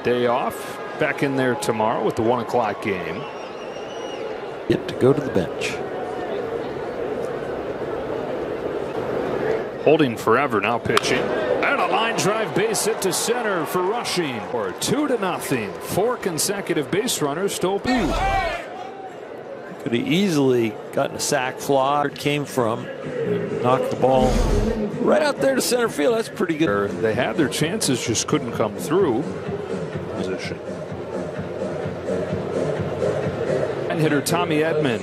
Day off, back in there tomorrow with the 1 o'clock game. Get to go to the bench. Holding forever, now pitching. And a line drive base hit to center for rushing. Or 2-0. 4 consecutive base runners stole. Could have easily gotten a sac fly. It came from. Knocked the ball right out there to center field. That's pretty good. They had their chances, just couldn't come through. Position. And hitter Tommy Edman.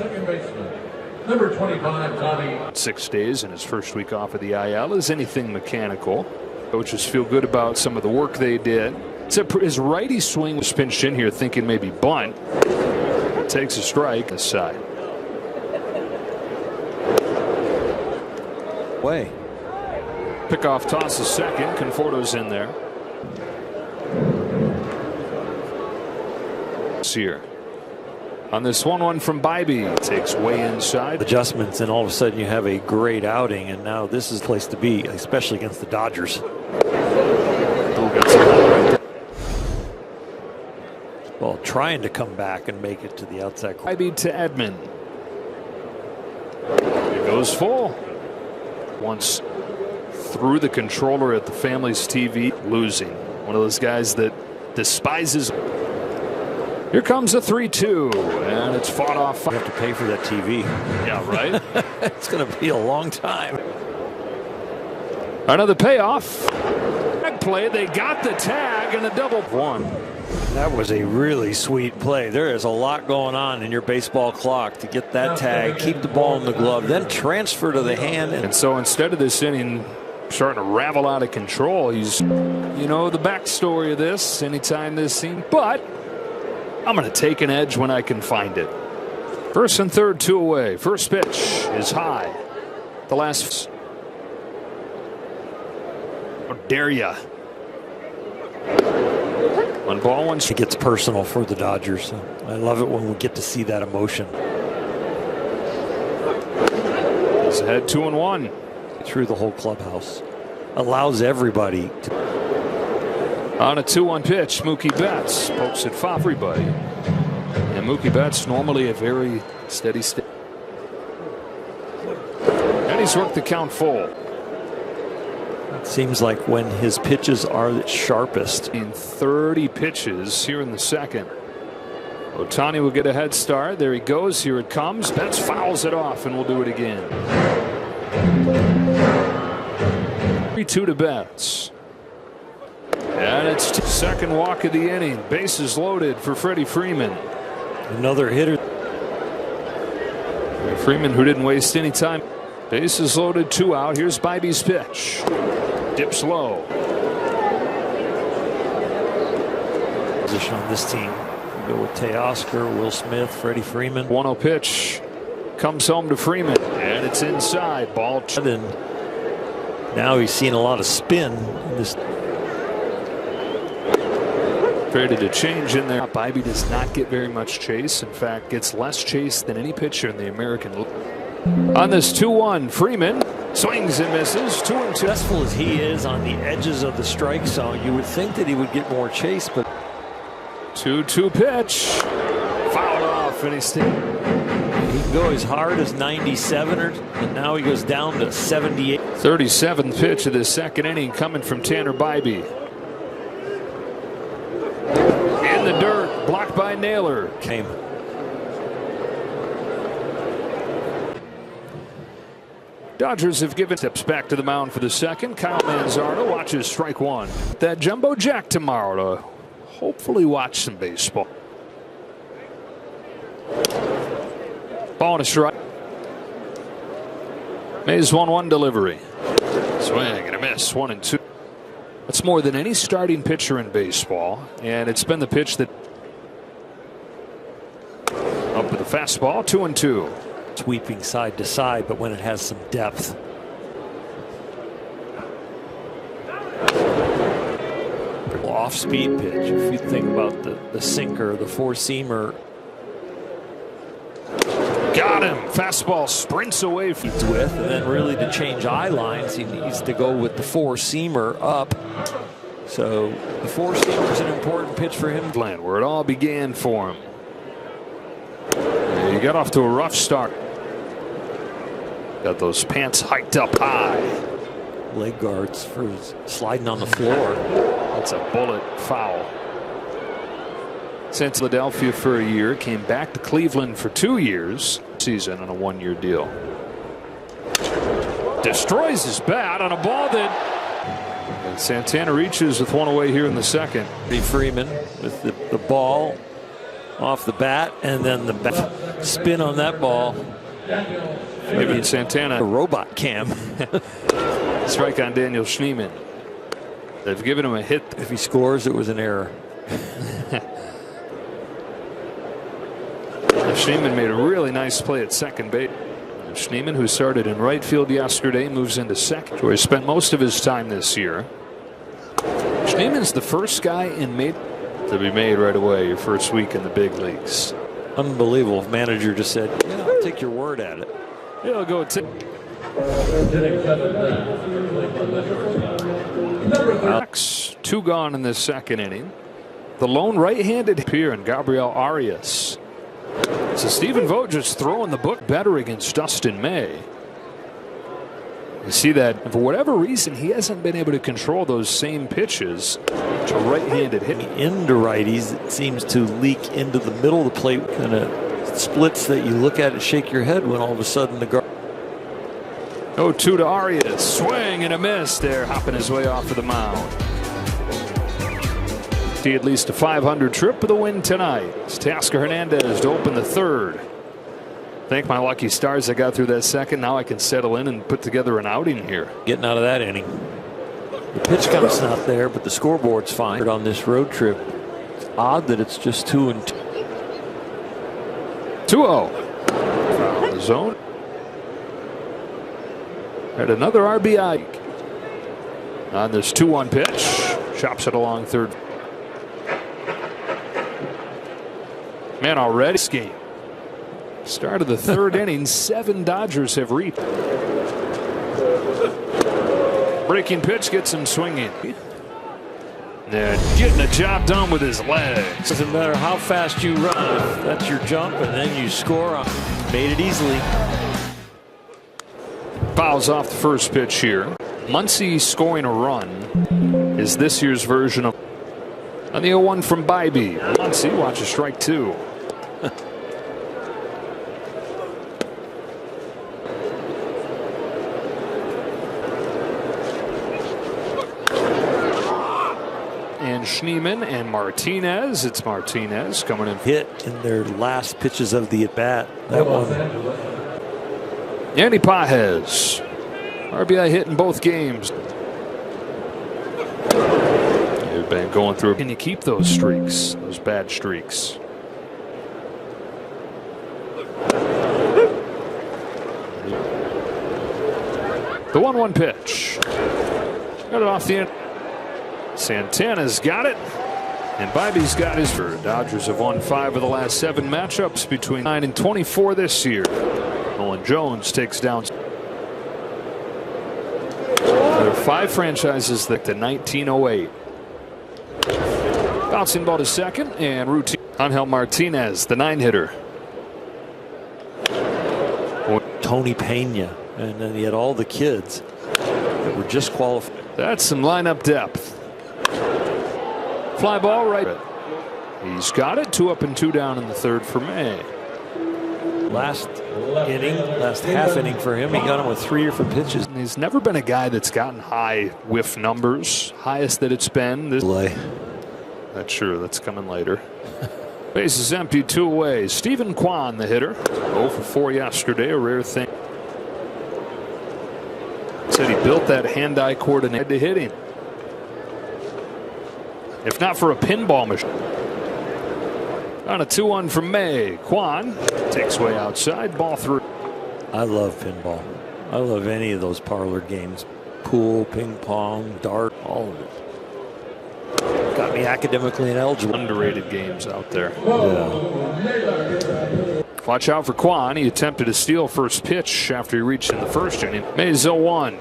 Number 25, Tommy. 6 days in his first week off of the IL. Is anything mechanical. Coaches feel good about some of the work they did. Except his righty swing was pinched in here, thinking maybe bunt. Takes a strike this side. Way. Pickoff toss is second. Conforto's in there. Here on this 1-1 from Bybee, takes way inside. Adjustments, and all of a sudden you have a great outing, and now this is the place to be, especially against the Dodgers. Well, trying to come back and make it to the outside. Bybee to Edman. It goes full. Once through the controller at the family's TV, losing. One of those guys that despises. Here comes a 3-2, and it's fought off. You have to pay for that TV. Yeah, right? It's going to be a long time. Another payoff. Tag play. They got the tag and a double one. That was a really sweet play. There is a lot going on in your baseball clock to get that tag, keep the ball in the glove, then transfer to the hand. And so instead of this inning starting to ravel out of control, he's, you know, the backstory of this anytime this scene, but I'm going to take an edge when I can find it. First and third, 2 away. First pitch is high. The last. How dare ya? 1 ball, 1 strike. It gets personal for the Dodgers. I love it when we get to see that emotion. He's ahead 2-1. Through the whole clubhouse. Allows everybody to. On a 2-1 pitch, Mookie Betts pokes it for everybody. And Mookie Betts normally a very steady state. And he's worked the count full. It seems like when his pitches are at sharpest. In 30 pitches here in the second. Ohtani will get a head start. There he goes. Here it comes. Betts fouls it off, and we'll do it again. 3-2 to Betts. And it's second walk of the inning. Bases loaded for Freddie Freeman. Another hitter. Freeman, who didn't waste any time. Bases loaded, 2 out. Here's Bybee's pitch. Dips low. Position on this team. We go with Teoscar, Will Smith, Freddie Freeman. 1-0 pitch comes home to Freeman, and it's inside. Ball. And now he's seeing a lot of spin in this. Ready to change in there. Bybee does not get very much chase. In fact, gets less chase than any pitcher in the American League. On this 2-1, Freeman swings and misses. 2-2. Successful as he is on the edges of the strike zone, you would think that he would get more chase, but 2-2 pitch. Fouled off, and he's. He can go as hard as 97, and now he goes down to 78. 37th pitch of the second inning coming from Tanner Bybee. In the dirt, blocked by Naylor. Came. Dodgers have given steps back to the mound for the second. Kyle Manzardo watches strike 1. That jumbo jack tomorrow to hopefully watch some baseball. Ball and a strike. Mays 1-1 delivery. Swing and a miss. 1-2. That's more than any starting pitcher in baseball, and it's been the pitch that up with the fastball. 2-2. Sweeping side to side, but when it has some depth. Off-speed pitch. If you think about the sinker, the four-seamer. Got him. Fastball sprints away. With, and then really to change eye lines, he needs to go with the four-seamer up. So the four-seamer is an important pitch for him. Where it all began for him. He got off to a rough start. Got those pants hiked up high. Leg guards for sliding on the floor. That's a bullet foul. Since Philadelphia for a year, came back to Cleveland for 2 years. Season on a 1-year deal. Destroys his bat on a ball that. And Santana reaches with one away here in the second. Freeman with the ball off the bat, and then the spin on that ball. Maybe Santana. A robot cam. Strike on Daniel Schneemann. They've given him a hit. If he scores, it was an error. Schneemann made a really nice play at second base. Schneemann, who started in right field yesterday, moves into second, where he spent most of his time this year. Schneemann's the first guy to be made right away your first week in the big leagues. Unbelievable. Manager just said, yeah, I'll take your word at it. He'll go two gone in this second inning. The lone right-handed here and Gabriel Arias. So Stephen Vogt just throwing the book better against Dustin May. You see that for whatever reason he hasn't been able to control those same pitches to right-handed hit. Into righties, it seems to leak into the middle of the plate, kind of splits that you look at and shake your head when all of a sudden the guard. 0-2 to Arias, swing and a miss there, hopping his way off of the mound. At least a 500 trip for the win tonight. It's Tasker Hernandez to open the third. Thank my lucky stars I got through that second. Now I can settle in and put together an outing here. Getting out of that inning. The pitch count's not there, but the scoreboard's fine on this road trip. It's odd that it's just 2-2. 2-0. Foul the zone. Had another RBI. On this 2-1 pitch. Chops it along third. Man, already this game. Start of the third inning, 7 Dodgers have reached. Breaking pitch gets him swinging. And getting the job done with his legs. Doesn't matter how fast you run, if that's your jump, and then you score. Made it easily. Fouls off the first pitch here. Muncy scoring a run is this year's version of. On the 0-1 from Bybee. Muncy watches strike 2. And Schneemann and Martinez. It's Martinez coming in. Hit in their last pitches of the at-bat. That one. Yandy Pages. RBI hit in both games. You've been going through. Can you keep those streaks, those bad streaks? The 1-1 pitch. Got it off the end. Santana's got it. And Bybee's got his. Dodgers have won 5 of the last 7 matchups between 9 and 24 this year. Nolan Jones takes down. There are 5 franchises that to 1908. Bouncing ball to second and routine. Angel Martinez, the 9-hitter. Tony Pena, and then he had all the kids that were just qualified. That's some lineup depth. Fly ball right. He's got it. 2 up and 2 down in the third for May. Last half inning for him, he got him with 3 different pitches. And he's never been a guy that's gotten high whiff numbers. Highest that it's been. This delay. That's sure. That's coming later. Base is empty, 2 away. Stephen Kwan, the hitter. 0 for 4 yesterday, a rare thing. Said he built that hand-eye coordinate to hit him. If not for a pinball machine. On a 2-1 from May. Kwan takes way outside, ball through. I love pinball. I love any of those parlor games. Pool, ping pong, dart, all of it. Got me academically ineligible. Underrated games out there. Yeah. Watch out for Kwan. He attempted to steal first pitch after he reached in the first inning. May's 0-1.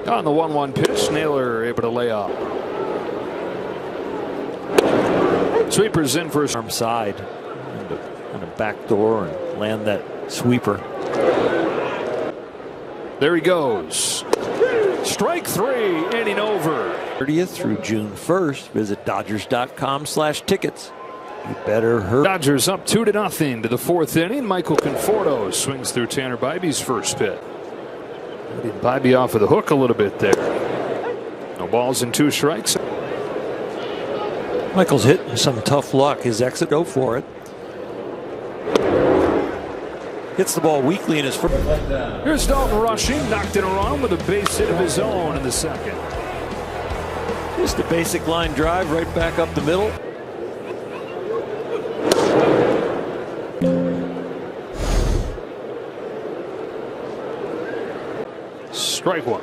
On the 1-1 pitch, Naylor able to lay off. Sweeper's in for arm side and a back door and land that sweeper. There he goes. Strike 3, inning over. 30th through June 1st. Visit Dodgers.com/tickets. You better hurry. Dodgers up 2-0 to the 4th inning. Michael Conforto swings through Tanner Bybee's first pitch. Bybee off of the hook a little bit there. No balls and 2 strikes. Michael's hitting some tough luck. His exit, go for it. Hits the ball weakly in his first. Here's Dalton rushing, knocked it around with a base hit of his own in the second. Just a basic line drive right back up the middle. Strike 1.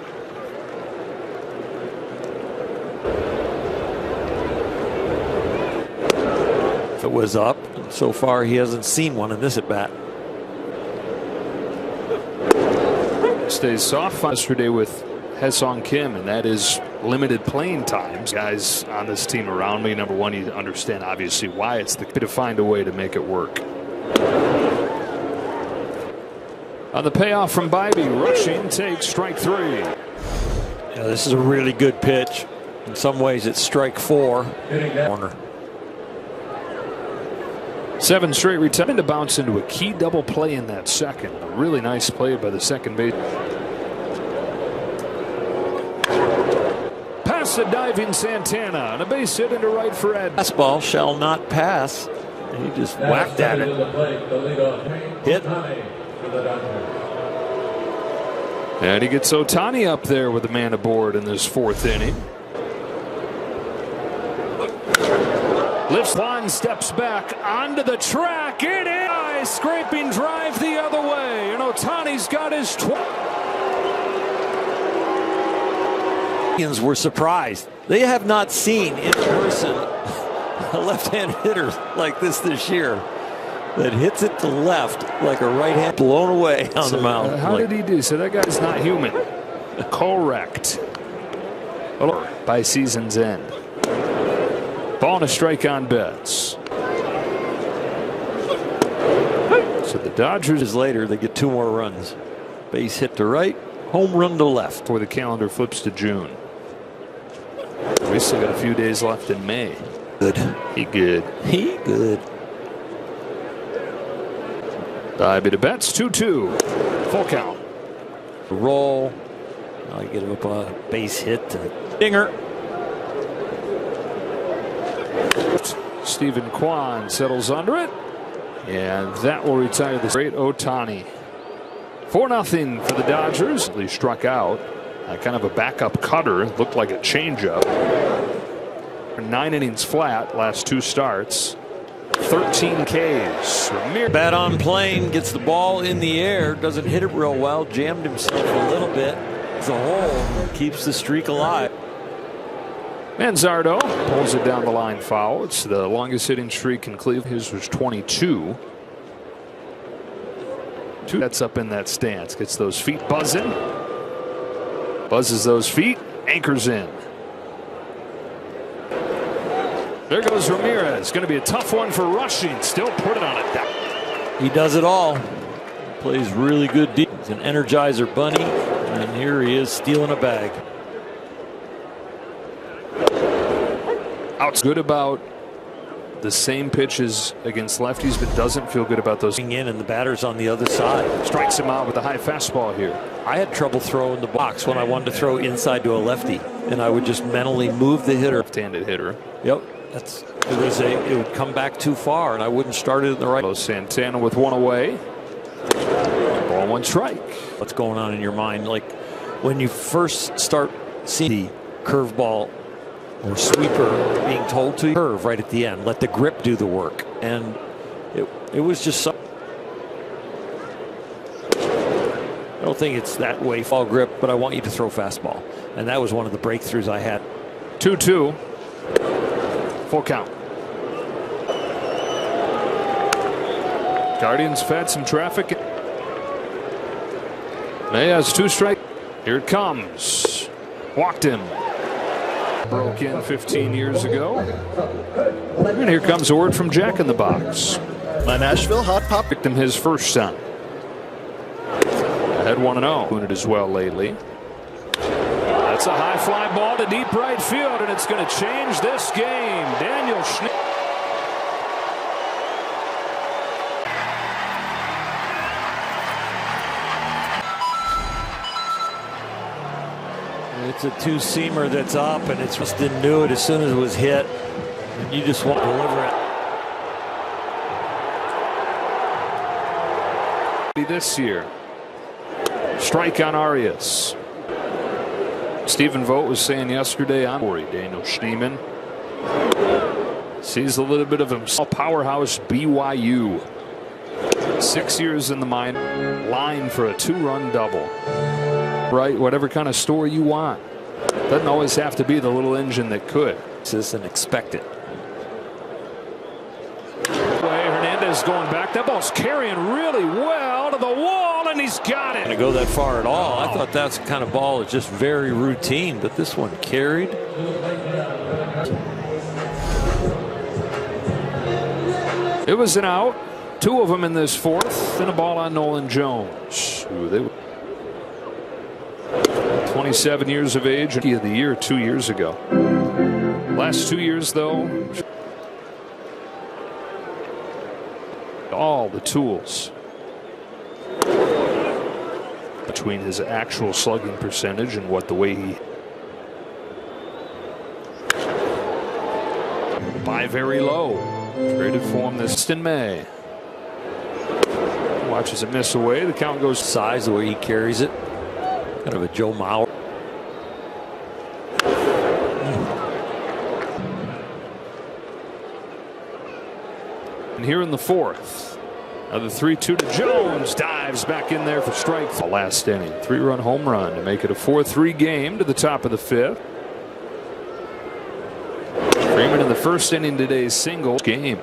If it was up, so far he hasn't seen one in this at bat. Stays soft yesterday with Haesung Kim, and that is limited playing times. Guys on this team around me, number one, you understand obviously why it's the to find a way to make it work. On the payoff from Bybee, rushing takes strike 3. Yeah, this is a really good pitch. In some ways, it's strike 4. Corner. 7 straight retirement to bounce into a key double play in that second. A really nice play by the second base. Past the diving Santana and a base hit into right for Ed. Fastball shall not pass. He just whacked at it. Hit. And he gets Ohtani up there with a man aboard in this 4th inning. Lifts line, steps back onto the track. It is scraping drive the other way, and Ohtani's got his. Were surprised. They have not seen in person a left-hand hitter like this year that hits it to left like a right hand, blown away on the mound. How did he do? So that guy's not human. Correct. By season's end. Ball and a strike on Betts. So the Dodgers is later. They get 2 more runs. Base hit to right, home run to left. Before the calendar flips to June. We still got a few days left in May. Good. He good. He good. Bybee to Betts, 2-2. Full count. Roll. I get him up a base hit. Dinger. Stephen Kwan settles under it, and that will retire the great Ohtani. 4-0 for the Dodgers. He struck out. Kind of a backup cutter, looked like a changeup. 9 innings flat, last 2 starts. 13 Ks. Bat on plane, gets the ball in the air, doesn't hit it real well, jammed himself a little bit. It's a hole, keeps the streak alive. Manzardo pulls it down the line foul. It's the longest hitting streak in Cleveland. His was 22. That's up in that stance. Gets those feet buzzing. Buzzes those feet. Anchors in. There goes Ramirez. Going to be a tough one for rushing. Still put it on a deck. He does it all. Plays really good deep. He's an Energizer bunny. And here he is stealing a bag. Out's good about the same pitches against lefties, but doesn't feel good about those. In and the batter's on the other side. Strikes him out with a high fastball here. I had trouble throwing the box when I wanted to throw inside to a lefty, and I would just mentally move the hitter. Left-handed hitter. Yep, it would come back too far, and I wouldn't start it in the right. Santana with 1 away. Ball 1 strike. What's going on in your mind? Like when you first start seeing the curveball or sweeper being told to curve right at the end, let the grip do the work, and it was just so. I don't think it's that way fall grip, but I want you to throw fastball, and that was one of the breakthroughs I had. 2-2. Full count. Guardians fed some traffic. May has 2 strikes. Here it comes. Walked him. Broke in 15 years ago. And here comes a word from Jack in the box. My Nashville Hot Pop. Picked him his first time. Ahead 1-0. Doing it as well lately. That's a high fly ball to deep right field, and it's going to change this game. Daniel Schneemann. It's a two-seamer that's up, and it's just didn't do it as soon as it was hit. And you just want to deliver it. This year. Strike on Arias. Stephen Vogt was saying yesterday on Daniel Schneemann sees a little bit of himself. Powerhouse BYU. 6 years in the minor. Line for a 2-run double. Right, whatever kind of story you want. Doesn't always have to be the little engine that could. This isn't expected. Hernandez going back. That ball's carrying really well to the wall, and he's got it. To go that far at all. I thought that's the kind of ball that's just very routine, but this one carried. It was an out. 2 of them in this fourth, and a ball on Nolan Jones. Ooh, they were 27 years of age, Rookie of the Year 2 years ago. Last 2 years, though, all the tools between his actual slugging percentage and what the way he by very low. Traded for him this in May. Watches it miss away. The count goes size the way he carries it. Kind of a Joe Mauer. And here in the fourth, another 3-2 to Jones. Dives back in there for strike. The last inning, 3-run home run to make it a 4-3 game to the top of the fifth. Freeman in the first inning today's singles game.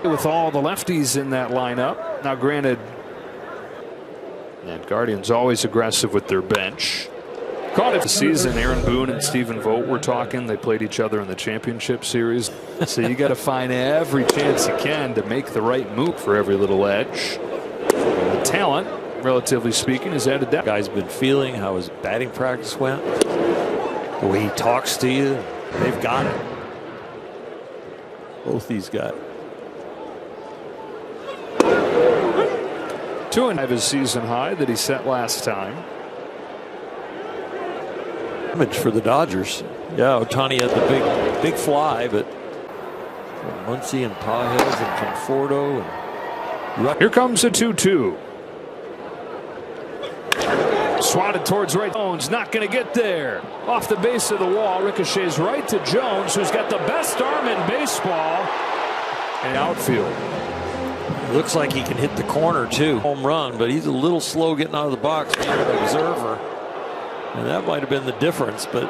With all the lefties in that lineup. Now granted, and Guardians always aggressive with their bench. Caught it the season. Aaron Boone and Stephen Vogt were talking. They played each other in the championship series. So you got to find every chance you can to make the right move for every little edge. And the talent, relatively speaking, is added depth. Guy's been feeling how his batting practice went. The way he talks to you, they've got it. Both these guys. 2.5 his season high that he set last time. Image for the Dodgers. Yeah, Ohtani had the big fly, but Muncy and Pages and Conforto and here comes a 2-2. Swatted towards right. Jones not going to get there. Off the base of the wall. Ricochets right to Jones, who's got the best arm in baseball. And outfield. Looks like he can hit the corner too. Home run, but he's a little slow getting out of the box. Being an observer. And that might have been the difference, but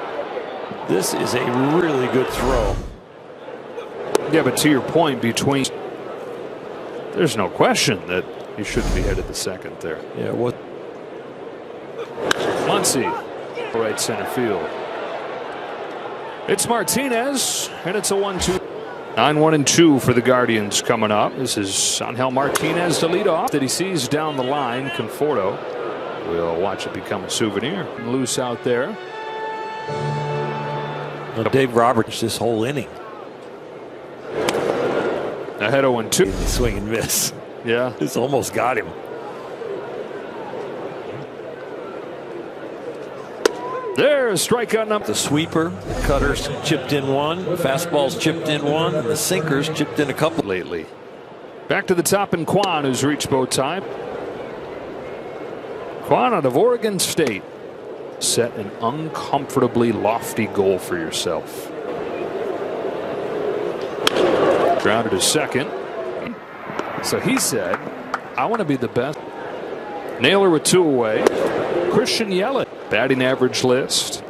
this is a really good throw. Yeah, but to your point, between there's no question that he shouldn't be headed to second there. Yeah, what? Muncy, right center field. It's Martinez, and it's a 1-2. 9-1-2 for the Guardians coming up. This is Angel Martinez to lead off that he sees down the line. Conforto. We'll watch it become a souvenir. Loose out there. Well, Dave Roberts this whole inning. Ahead 0-2. Swing and miss. Yeah. This almost got him. There's strikeout number. The sweeper, cutters chipped in one, fastballs chipped in one, and the sinkers chipped in a couple lately. Back to the top in Kwan, who's reached both time. Kwan out of Oregon State. Set an uncomfortably lofty goal for yourself. Grounded to second. So he said, I want to be the best. Naylor with 2 away. Christian Yelich. Batting average list.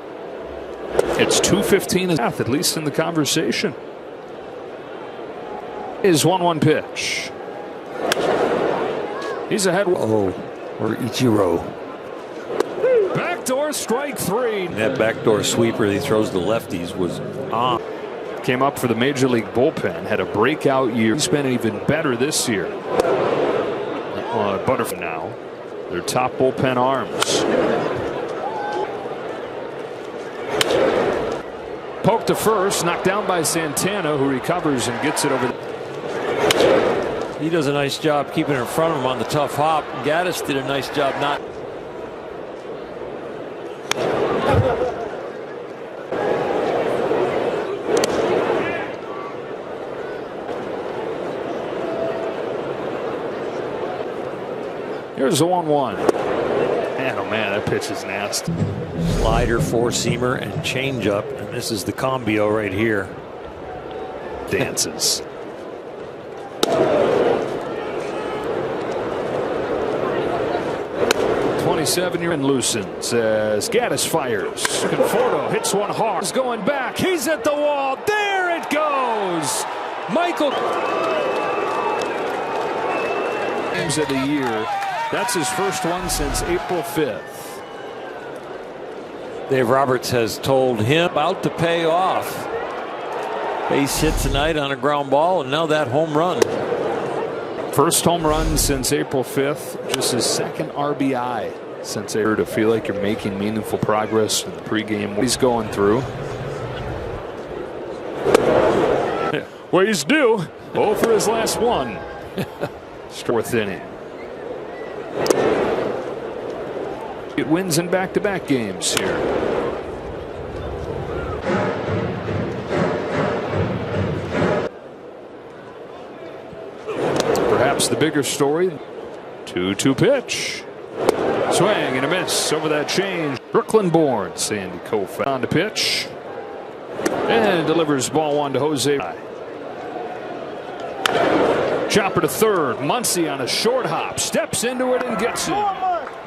It's 215 at least in the conversation. Is 1-1 pitch. He's ahead. Oh, or Ichiro. ball, strike three. And that backdoor sweeper he throws to lefties was on. Came up for the Major League bullpen, had a breakout year. He's been even better this year. Butterfield now, their top bullpen arms. Poke to first, knocked down by Santana, who recovers and gets it over. He does a nice job keeping in front of him on the tough hop. Gaddis did a nice job not. Here's a 1-1. Man, oh man, that pitch is nasty. Slider, four-seamer, and changeup, and this is the combio right here. Dances. '27-year and loosens as Gaddis fires. Conforto hits one hard. He's going back. He's at the wall. There it goes. Michael. Games of the year. That's his first one since April 5th. Dave Roberts has told him about to pay off. Base hit tonight on a ground ball, and now that home run. First home run since April 5th. Just his second RBI since they to feel like you're making meaningful progress in the pregame. What he's going through. Well, he's due. 0 for his last one. Fourth inning. It wins in back-to-back games here. Perhaps the bigger story. 2-2 pitch. Swing and a miss over that change. Brooklyn-born Sandy Koufax on the pitch. And delivers ball one to Jose. Chopper to third. Muncy on a short hop. Steps into it and gets it.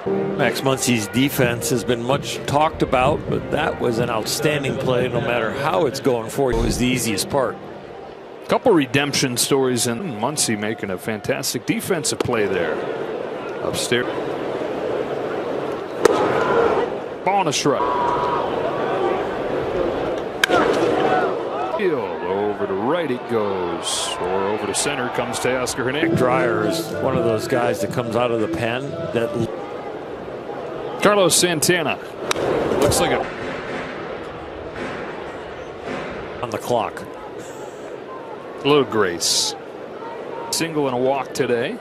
Max Muncy's defense has been much talked about, but that was an outstanding play no matter how it's going for you. It was the easiest part. Couple redemption stories, and Muncy making a fantastic defensive play there. Upstairs. Ball on a strike. Over to right it goes, or over to center comes Teoscar Hernandez. Dreyer is one of those guys that comes out of the pen that. Carlos Santana looks like a on the clock. A little grace. Single and a walk today.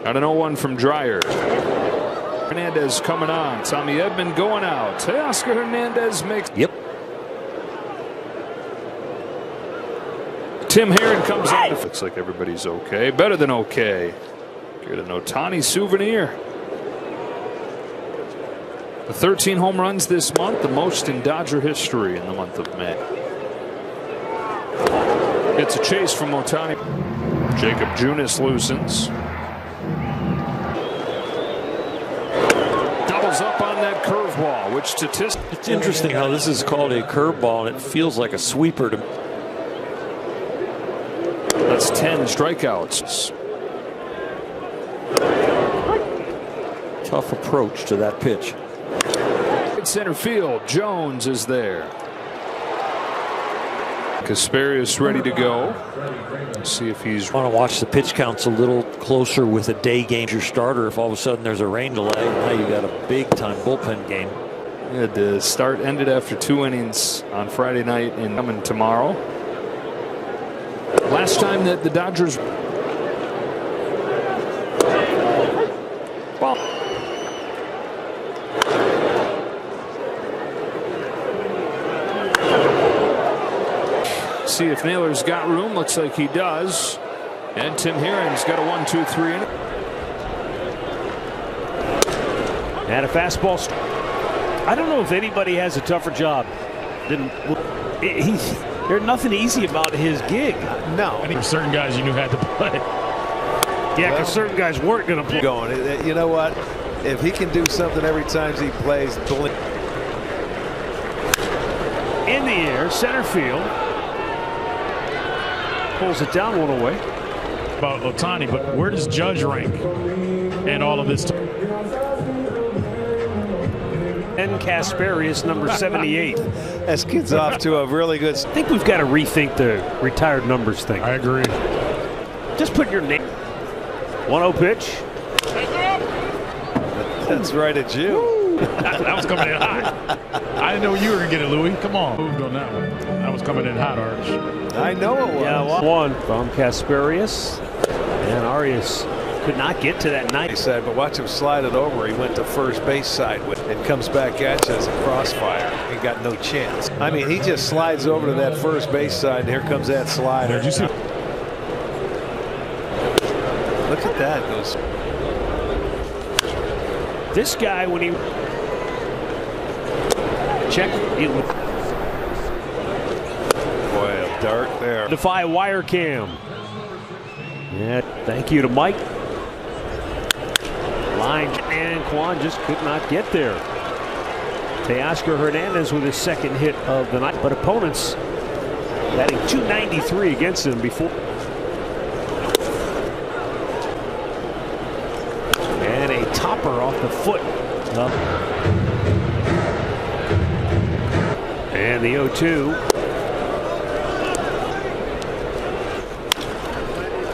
Got an 0-1 from Dreyer. Hernandez coming on. Tommy Edman going out. Teoscar Hernandez makes. Yep. Tim Herron comes on. Looks like everybody's okay. Better than okay. Get an Ohtani souvenir. The 13 home runs this month, the most in Dodger history in the month of May. It's a chase from Ohtani. Jacob Junis loosens. Doubles up on that curveball, which statistically. It's interesting how this is called a curveball and it feels like a sweeper to. That's 10 strikeouts. Tough approach to that pitch. In center field, Jones is there. Kasperius ready to go. Let's see if he's. Want to watch the pitch counts a little closer with a day game. Your starter, if all of a sudden there's a rain delay, now you got a big time bullpen game. Yeah, the start ended after 2 innings on Friday night and coming tomorrow. Last time that the Dodgers. Well, see if Naylor's got room. Looks like he does. And Tim Herron's got a 1-2-3 in it. And a fastball. I don't know if anybody has a tougher job than there's nothing easy about his gig. No. I mean, certain guys you knew had to play. Yeah, because certain guys weren't going to play. You know what? If he can do something every time he plays. In the air, center field. Pulls it down one away. About Ohtani, but where does Judge rank in all of this? And Kasperius, number 78. This kid's off to a really good. I think we've got to rethink the retired numbers thing. I agree. Just put your name. 1-0 pitch. That's right at you. That was coming in hot. I didn't know you were going to get it, Louis. Come on. Moved on that one. That was coming in hot, Arch. I know it was. Yeah, one from Kasperius. And Arias could not get to that He said, but watch him slide it over. He went to first base side with and comes back at you as a crossfire. He got no chance. I mean, he just slides over to that first base side, and here comes that slider. Did you see? Look at that. Goes. This guy, when he checked it with Boy, a dart there. Defy wire cam. Yeah, thank you to Mike. Line and Kwan just could not get there. Teoscar Hernandez with his second hit of the night, but opponents batting .293 against him before. And a topper off the foot. And the 0-2.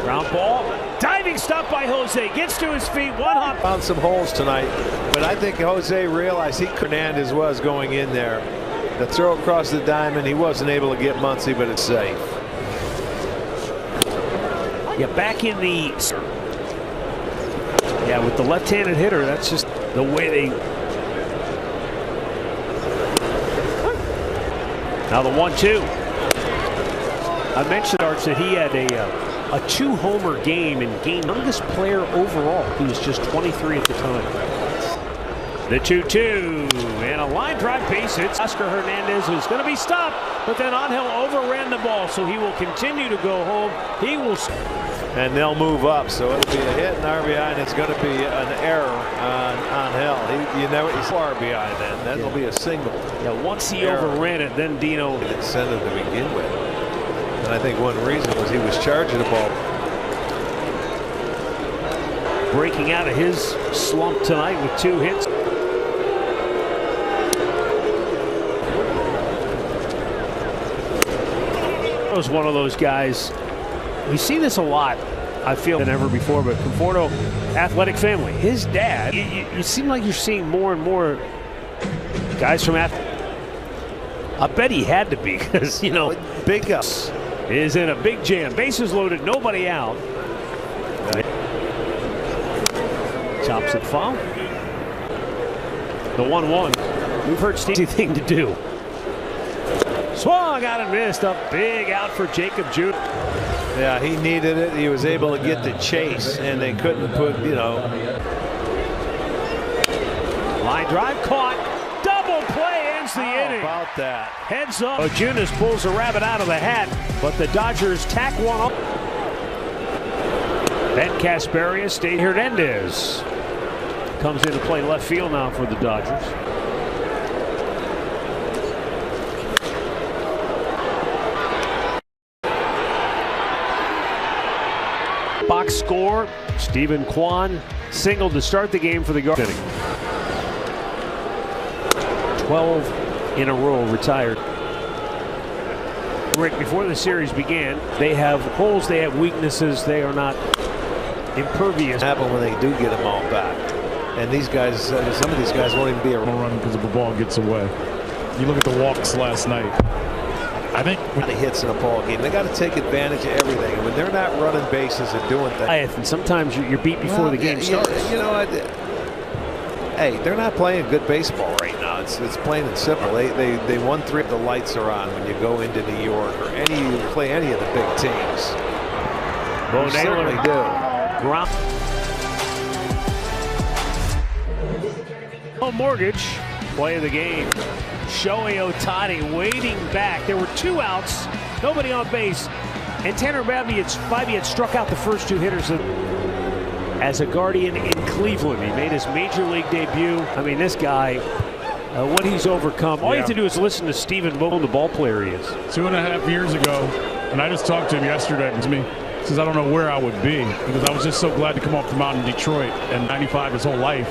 Ground ball. Diving stop by Jose. Gets to his feet. One hop. Found some holes tonight, but I think Jose realized Hernandez was going in there. The throw across the diamond, he wasn't able to get Muncy, but it's safe. Yeah, back in the. Yeah, with the left-handed hitter, that's just the way they. Now the 1-2. I mentioned, Arch, that he had a 2-homer game and gained youngest player overall. He was just 23 at the time. The 2-2 and a line drive base hit. Oscar Hernandez was going to be stopped, but then Angel overran the ball, so he will continue to go home. He will. And they'll move up, so it'll be a hit and RBI, and it's going to be an error on Hill. He's RBI then. That'll be a single. Yeah, once he overran it, then Dino. Incentive to begin with. And I think one reason was he was charging the ball. Breaking out of his slump tonight with 2 hits. Was one of those guys. We see this a lot, I feel, than ever before, but Conforto, athletic family. His dad, you seem like you're seeing more and more guys from I bet he had to be, because, you know, big ups. Is in a big jam. Bases loaded, nobody out. Chops it foul. The 1-1. We've heard Stevie thing to do. Swung out and missed. A big out for Jacob Jr. Yeah, he needed it. He was able to get the chase, and they couldn't put, you know. Line drive caught. Double play ends the inning. How about that? Heads up. Ojunas pulls a rabbit out of the hat, but the Dodgers tack one up. Then Kasperius, Hernandez comes in to play left field now for the Dodgers. Box score, Stephen Kwan singled to start the game for the Guardians. 12 in a row retired. Rick, before the series began, they have holes, they have weaknesses, they are not impervious. Happen when they do get them all back. And these guys, some of these guys won't even be around. Run because the ball gets away. You look at the walks last night. I think when he hits in a ball game, they got to take advantage of everything. And when they're not running bases and doing things, and sometimes you're beat before the game starts. You know what? Hey, they're not playing good baseball right now. It's plain and simple. They won 3. The lights are on when you go into New York or you play any of the big teams. Bo They certainly Naylor do. Home mortgage. Play of the game. Shohei Ohtani waiting back. There were 2 outs, nobody on base, and Tanner Bibee had struck out the first 2 hitters as a Guardian in Cleveland. He made his major league debut. I mean, this guy, what he's overcome. All you have to do is listen to Stephen Bowman, the ball player he is. 2.5 years ago, and I just talked to him yesterday. He says, I don't know where I would be, because I was just so glad to come off the mountain in Detroit and 95 his whole life.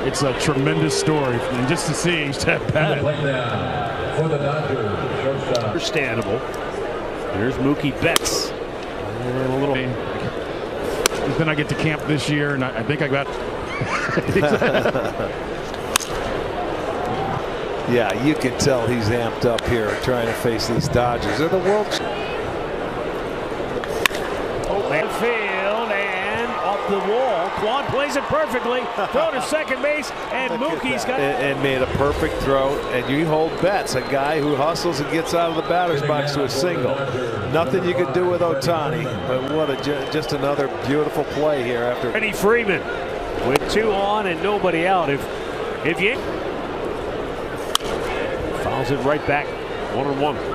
It's a tremendous story, and just to see that bat. For the Dodgers, shortstop. Understandable. There's Mookie Betts. A little. Then I get to camp this year, and I think I got. Yeah, you can tell he's amped up here trying to face these Dodgers. They're the world. Field and off the wall. Quan plays it perfectly. Throw to second base, and Mookie's got and made a perfect throw. And you hold Betts, a guy who hustles and gets out of the batter's box to a single. Nothing you could do with Ohtani, but what a just another beautiful play here after. Freddie Freeman with 2 on and nobody out. If you fouls it right back, 1-1.